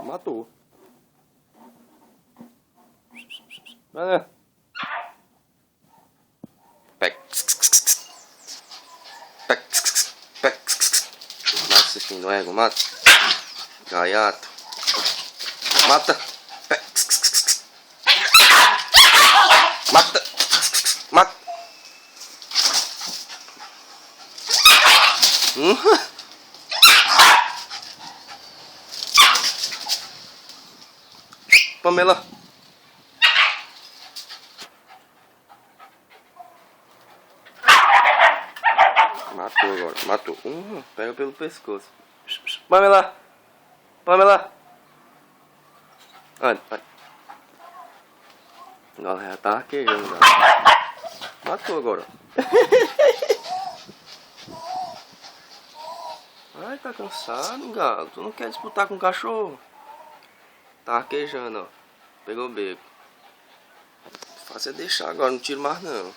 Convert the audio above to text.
Matou. Vai. Pega. Nossa, esse não é, mata. Gaiato. Mata. Mata. Mata. Pamela. Matou agora, matou. Pega pelo pescoço. Pamela. Pamela. Olha, olha. Agora já tá arquejando já. Matou agora. Ai, tá cansado, galo. Tu não quer disputar com o cachorro? Tá arquejando, ó. Pegou o beco. Fácil é deixar agora, não tiro mais não.